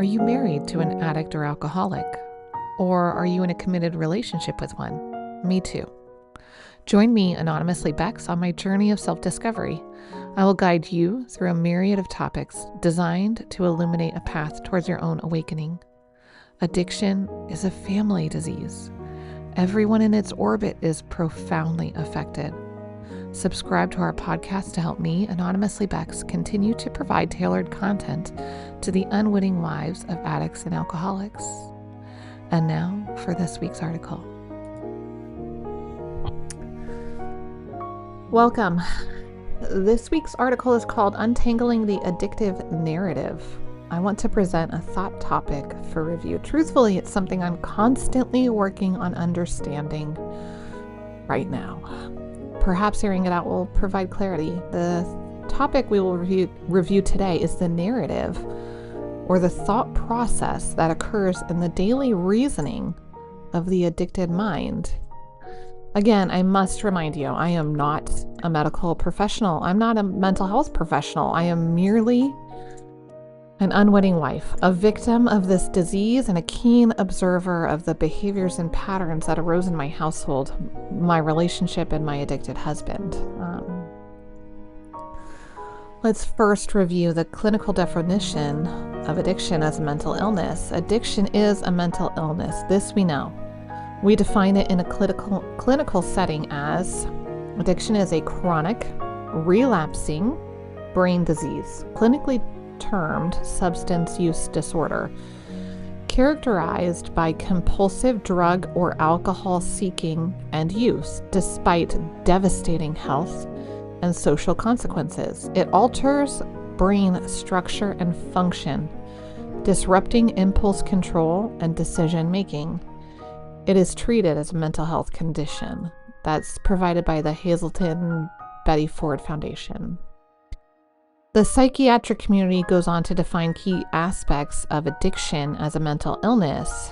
Are you married to an addict or alcoholic? Or are you in a committed relationship with one? Me too. Join me, Anonymously Bex, on my journey of self-discovery. I will guide you through a myriad of topics designed to illuminate a path towards your own awakening. Addiction is a family disease. Everyone in its orbit is profoundly affected. Subscribe to our podcast to help me, Anonymously Bex, continue to provide tailored content to the unwitting lives of addicts and alcoholics. And now for this week's article. Welcome. This week's article is called Untangling the Addictive Narrative. I want to present a thought topic for review. Truthfully, it's something I'm constantly working on understanding right now. Perhaps hearing it out will provide clarity. The topic we will review today is the narrative, or the thought process that occurs in the daily reasoning of the addicted mind. Again, I must remind you, I am not a medical professional. I'm not a mental health professional. I am merely an unwitting wife, a victim of this disease and a keen observer of the behaviors and patterns that arose in my household, my relationship, and my addicted husband. Let's first review the clinical definition of addiction as a mental illness. Addiction is a mental illness. This we know. We define it in a clinical setting as addiction is a chronic, relapsing brain disease, clinically termed substance use disorder, characterized by compulsive drug or alcohol seeking and use despite devastating health and social consequences. It alters brain structure and function, disrupting impulse control and decision making. It is treated as a mental health condition that's provided by the Hazelden Betty Ford Foundation. The psychiatric community goes on to define key aspects of addiction as a mental illness,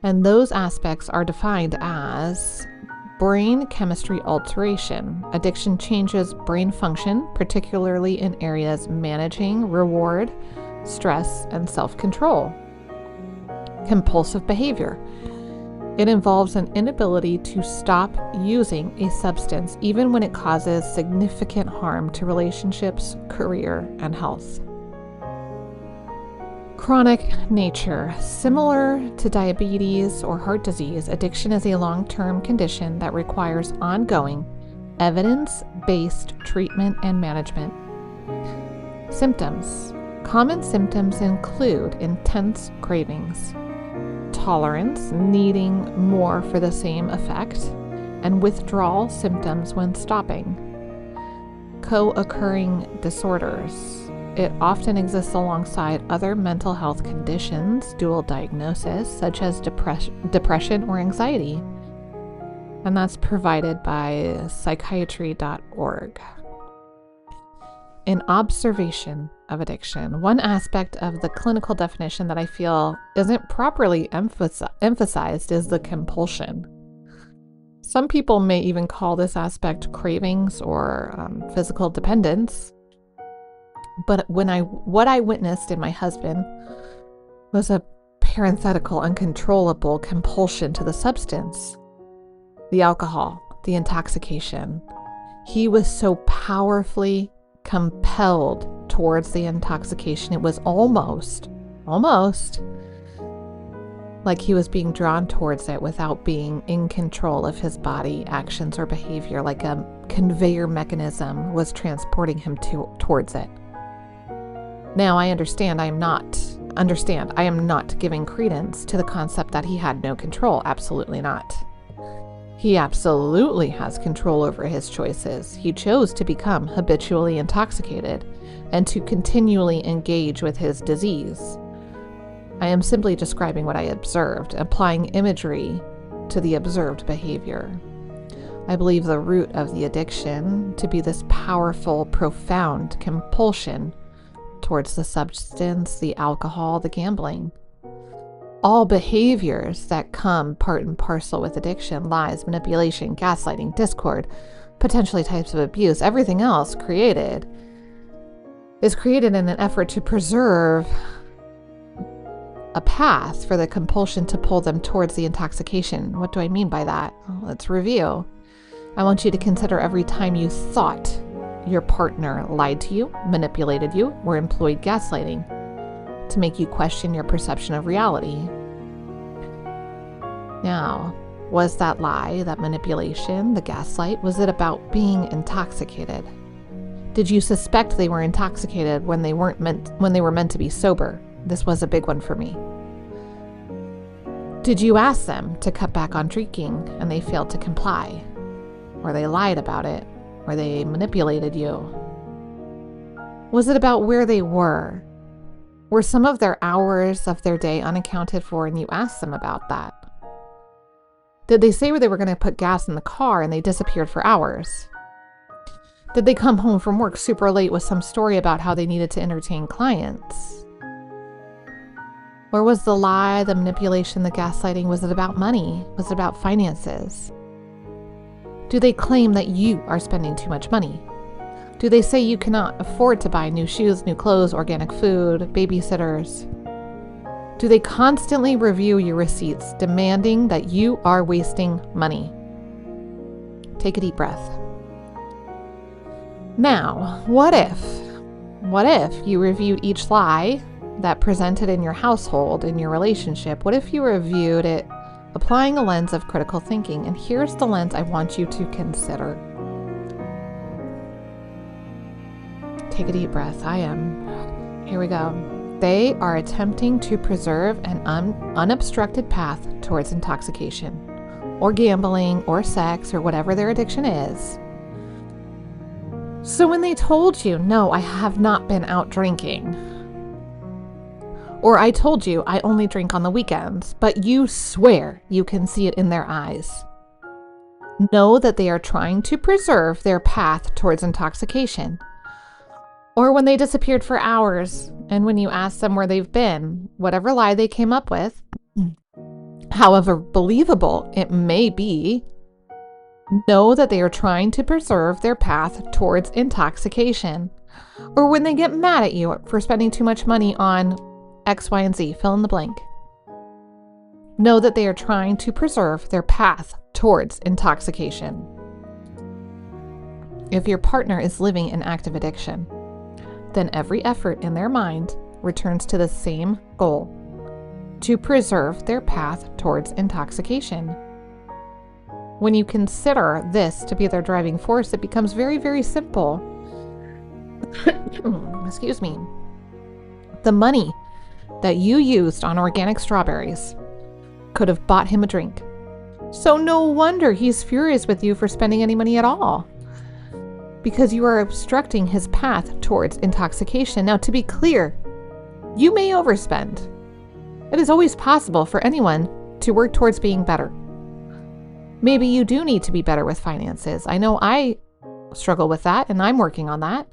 and those aspects are defined as brain chemistry alteration. Addiction changes brain function, particularly in areas managing reward, stress, and self-control. Compulsive behavior. It involves an inability to stop using a substance even when it causes significant harm to relationships, career, and health. Chronic nature. Similar to diabetes or heart disease, addiction is a long-term condition that requires ongoing, evidence-based treatment and management. Symptoms. Common symptoms include intense cravings, tolerance, needing more for the same effect, and withdrawal symptoms when stopping. Co-occurring disorders. It often exists alongside other mental health conditions, dual diagnosis, such as depression or anxiety, and that's provided by psychiatry.org. An observation of addiction. One aspect of the clinical definition that I feel isn't properly emphasized is the compulsion. Some people may even call this aspect cravings or physical dependence. But what I witnessed in my husband was a parenthetical, uncontrollable compulsion to the substance, the alcohol, the intoxication. He was so powerfully compelled towards the intoxication. It was almost like he was being drawn towards it without being in control of his body, actions, or behavior, like a conveyor mechanism was transporting him towards it. Now, I am not giving credence to the concept that he had no control. Absolutely not. He absolutely has control over his choices. He chose to become habitually intoxicated and to continually engage with his disease. I am simply describing what I observed, applying imagery to the observed behavior. I believe the root of the addiction to be this powerful, profound compulsion towards the substance, the alcohol, the gambling. All behaviors that come part and parcel with addiction, lies, manipulation, gaslighting, discord, potentially types of abuse, everything else is created in an effort to preserve a path for the compulsion to pull them towards the intoxication. What do I mean by that? Well, let's review. I want you to consider every time you thought your partner lied to you, manipulated you, or employed gaslighting to make you question your perception of reality. Now, was that lie, that manipulation, the gaslight, was it about being intoxicated? Did you suspect they were intoxicated when they were meant to be sober? This was a big one for me. Did you ask them to cut back on drinking and they failed to comply? Or they lied about it? Or they manipulated you? Was it about where they were? Were some of their hours of their day unaccounted for and you asked them about that? Did they say they were going to put gas in the car and they disappeared for hours? Did they come home from work super late with some story about how they needed to entertain clients? Or was the lie, the manipulation, the gaslighting, was it about money? Was it about finances? Do they claim that you are spending too much money? Do they say you cannot afford to buy new shoes, new clothes, organic food, babysitters? Do they constantly review your receipts, demanding that you are wasting money? Take a deep breath. Now, what if you reviewed each lie that presented in your household, in your relationship? What if you reviewed it applying a lens of critical thinking? And here's the lens I want you to consider. Take a deep breath. I am. Here we go. They are attempting to preserve an unobstructed path towards intoxication, or gambling, or sex, or whatever their addiction is. So when they told you, no, I have not been out drinking, or I told you I only drink on the weekends, but you swear you can see it in their eyes, know that they are trying to preserve their path towards intoxication. Or when they disappeared for hours, and when you ask them where they've been, whatever lie they came up with, however believable it may be, know that they are trying to preserve their path towards intoxication. Or when they get mad at you for spending too much money on X, Y, and Z, fill in the blank, know that they are trying to preserve their path towards intoxication. If your partner is living in active addiction, then every effort in their mind returns to the same goal: to preserve their path towards intoxication. When you consider this to be their driving force, it becomes very, very simple. Excuse me. The money that you used on organic strawberries could have bought him a drink. So no wonder he's furious with you for spending any money at all, because you are obstructing his path towards intoxication. Now, to be clear, you may overspend. It is always possible for anyone to work towards being better. Maybe you do need to be better with finances. I know I struggle with that, and I'm working on that.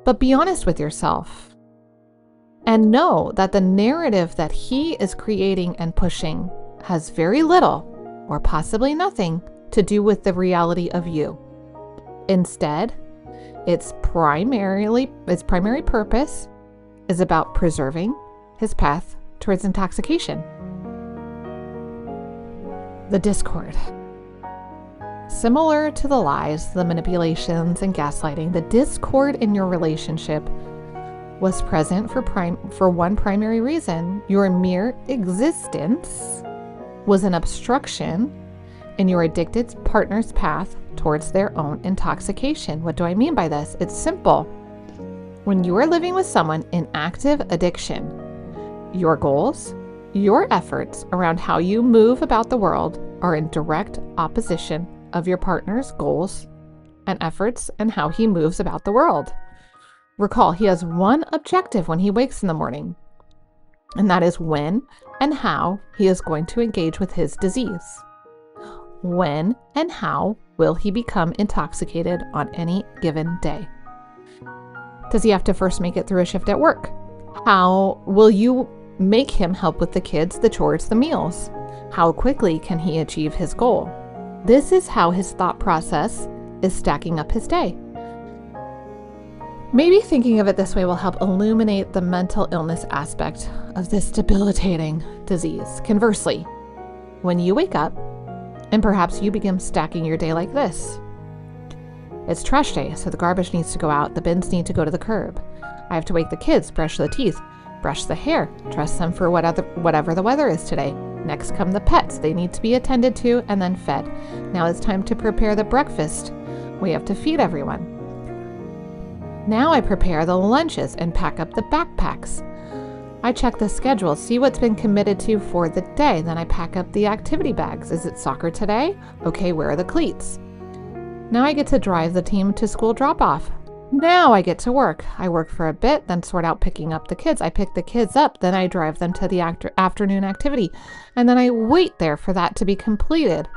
But be honest with yourself and know that the narrative that he is creating and pushing has very little, or possibly nothing, to do with the reality of you. Instead, its primary purpose is about preserving his path towards intoxication. The discord. Similar to the lies, the manipulations, and gaslighting, the discord in your relationship was present for one primary reason. Your mere existence was an obstruction in your addicted partner's path towards their own intoxication. What do I mean by this? It's simple. When you are living with someone in active addiction, your goals, your efforts around how you move about the world are in direct opposition of your partner's goals and efforts and how he moves about the world. Recall, he has one objective when he wakes in the morning, and that is when and how he is going to engage with his disease. When and how will he become intoxicated on any given day? Does he have to first make it through a shift at work? How will you make him help with the kids, the chores, the meals? How quickly can he achieve his goal? This is how his thought process is stacking up his day. Maybe thinking of it this way will help illuminate the mental illness aspect of this debilitating disease. Conversely, when you wake up and perhaps you begin stacking your day like this. It's trash day, so the garbage needs to go out, the bins need to go to the curb. I have to wake the kids, brush the teeth, brush the hair, dress them for whatever the weather is today. Next come the pets. They need to be attended to and then fed. Now it's time to prepare the breakfast. We have to feed everyone. Now I prepare the lunches and pack up the backpacks. I check the schedule, see what's been committed to for the day. Then I pack up the activity bags. Is it soccer today? Okay, where are the cleats? Now I get to drive the team to school drop-off. Now I get to work. I work for a bit, then sort out picking up the kids. I pick the kids up, then I drive them to the afternoon activity. And then I wait there for that to be completed.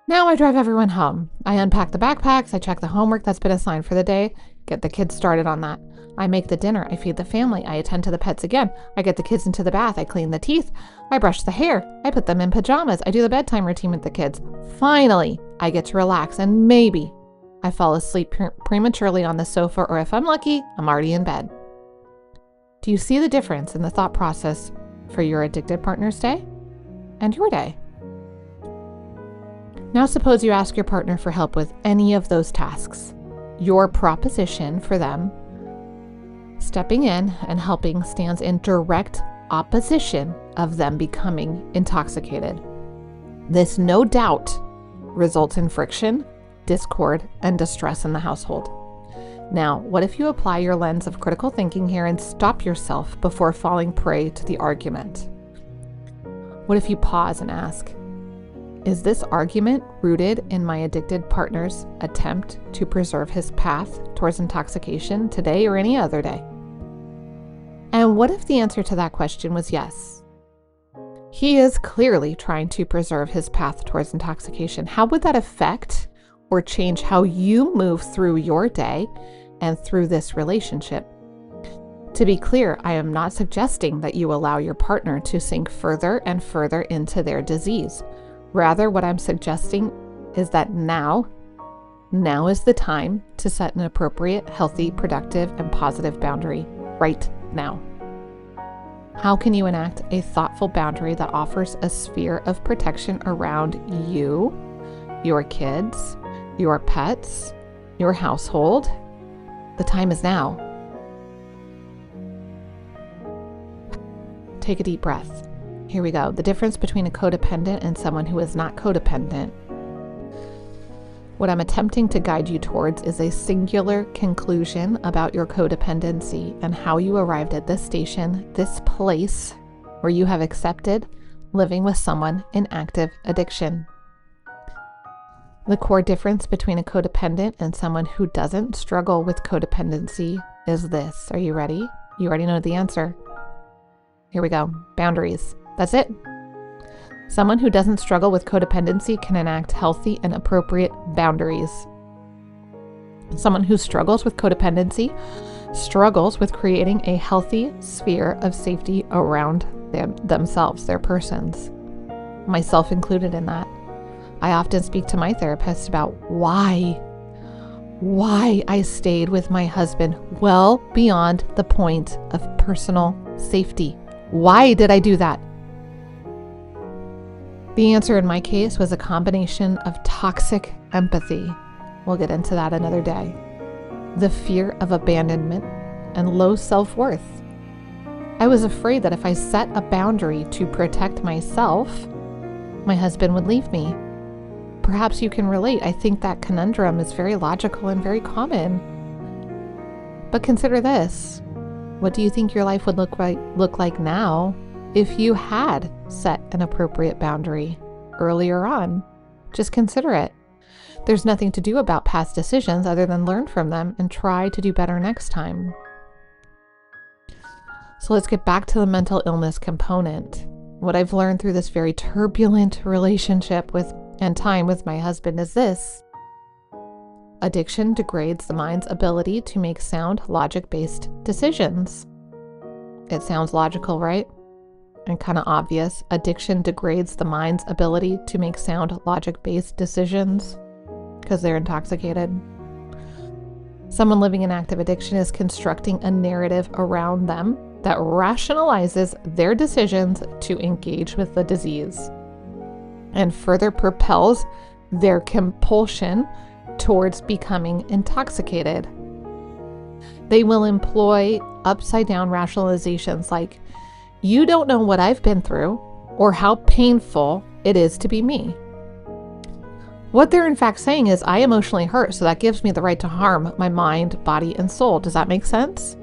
Now I drive everyone home. I unpack the backpacks, I check the homework that's been assigned for the day, get the kids started on that. I make the dinner, I feed the family, I attend to the pets again. I get the kids into the bath, I clean the teeth, I brush the hair, I put them in pajamas, I do the bedtime routine with the kids. Finally, I get to relax and maybe I fall asleep prematurely on the sofa, or if I'm lucky, I'm already in bed. Do you see the difference in the thought process for your addicted partner's day and your day? Now suppose you ask your partner for help with any of those tasks. Your proposition for them stepping in and helping stands in direct opposition of them becoming intoxicated. This no doubt results in friction, discord, and distress in the household. Now, what if you apply your lens of critical thinking here and stop yourself before falling prey to the argument? What if you pause and ask, is this argument rooted in my addicted partner's attempt to preserve his path towards intoxication today or any other day? And what if the answer to that question was yes? He is clearly trying to preserve his path towards intoxication. How would that affect or change how you move through your day and through this relationship? To be clear, I am not suggesting that you allow your partner to sink further and further into their disease. Rather, what I'm suggesting is that now is the time to set an appropriate, healthy, productive, and positive boundary right now. How can you enact a thoughtful boundary that offers a sphere of protection around you, your kids, your pets, your household? The time is now. Take a deep breath. Here we go. The difference between a codependent and someone who is not codependent. What I'm attempting to guide you towards is a singular conclusion about your codependency and how you arrived at this station, this place where you have accepted living with someone in active addiction. The core difference between a codependent and someone who doesn't struggle with codependency is this. Are you ready? You already know the answer. Here we go. Boundaries. That's it. Someone who doesn't struggle with codependency can enact healthy and appropriate boundaries. Someone who struggles with codependency struggles with creating a healthy sphere of safety around themselves, their persons, myself included in that. I often speak to my therapist about why I stayed with my husband well beyond the point of personal safety. Why did I do that? The answer in my case was a combination of toxic empathy. We'll get into that another day. The fear of abandonment and low self-worth. I was afraid that if I set a boundary to protect myself, my husband would leave me. Perhaps you can relate. I think that conundrum is very logical and very common. But consider this. What do you think your life would look like now if you had set an appropriate boundary earlier on? Just consider it. There's nothing to do about past decisions other than learn from them and try to do better next time. So let's get back to the mental illness component. What I've learned through this very turbulent relationship and time with my husband is this. Addiction degrades the mind's ability to make sound, logic-based decisions. It sounds logical, right? And kind of obvious. Addiction degrades the mind's ability to make sound, logic-based decisions because they're intoxicated. Someone living in active addiction is constructing a narrative around them that rationalizes their decisions to engage with the disease and further propels their compulsion towards becoming intoxicated. They will employ upside-down rationalizations like, "You don't know what I've been through or how painful it is to be me." What they're in fact saying is, "I emotionally hurt, so that gives me the right to harm my mind, body, and soul." Does that make sense?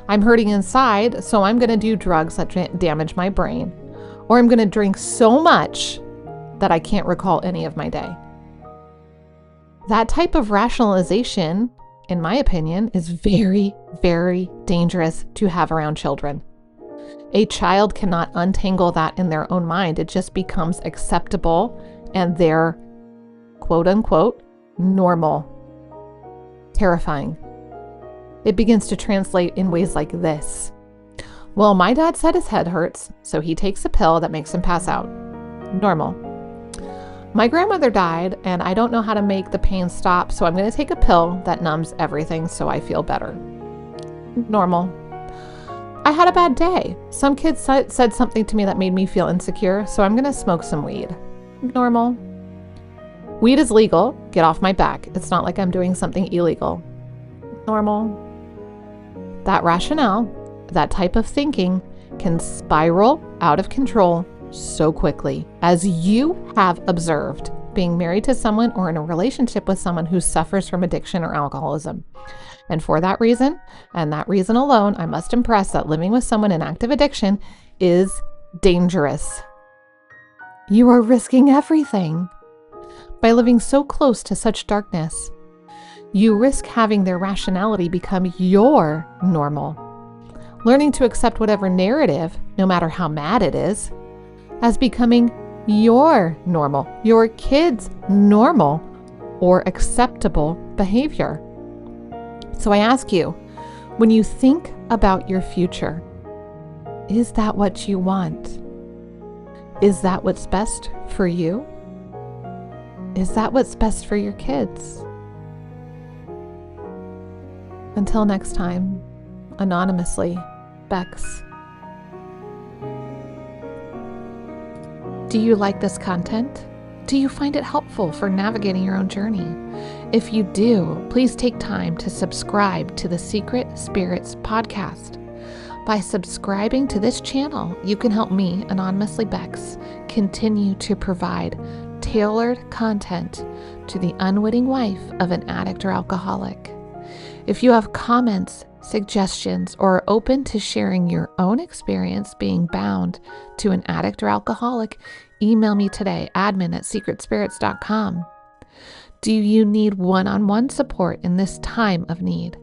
"I'm hurting inside, so I'm going to do drugs that damage my brain, or I'm going to drink so much that I can't recall any of my day." That type of rationalization, in my opinion, is very, very dangerous to have around children. A child cannot untangle that in their own mind. It just becomes acceptable and their quote unquote normal. Terrifying. It begins to translate in ways like this. "Well, my dad said his head hurts, so he takes a pill that makes him pass out." Normal. "My grandmother died and I don't know how to make the pain stop, so I'm going to take a pill that numbs everything so I feel better." Normal. "I had a bad day. Some kid said something to me that made me feel insecure, so I'm going to smoke some weed." Normal. "Weed is legal. Get off my back. It's not like I'm doing something illegal." Normal. That rationale, that type of thinking can spiral out of control so quickly, as you have observed being married to someone or in a relationship with someone who suffers from addiction or alcoholism. And for that reason, and that reason alone, I must impress that living with someone in active addiction is dangerous. You are risking everything. By living so close to such darkness, you risk having their rationality become your normal. Learning to accept whatever narrative, no matter how mad it is, as becoming your normal, your kid's normal or acceptable behavior. So I ask you, when you think about your future, is that what you want? Is that what's best for you? Is that what's best for your kids? Until next time, anonymously, Bex. Do you like this content? Do you find it helpful for navigating your own journey? If you do, please take time to subscribe to the Secret Spirits podcast. By subscribing to this channel, you can help me, Anonymously Bex, continue to provide tailored content to the unwitting wife of an addict or alcoholic. If you have comments, suggestions, or are open to sharing your own experience being bound to an addict or alcoholic, email me today, admin@secretspirits.com. Do you need one-on-one support in this time of need?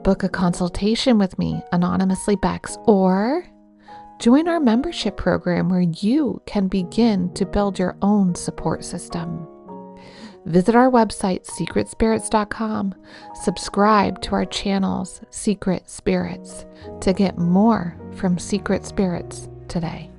Book a consultation with me, Anonymously Bex, or join our membership program where you can begin to build your own support system. Visit our website, secretspirits.com. Subscribe to our channels, Secret Spirits, to get more from Secret Spirits today.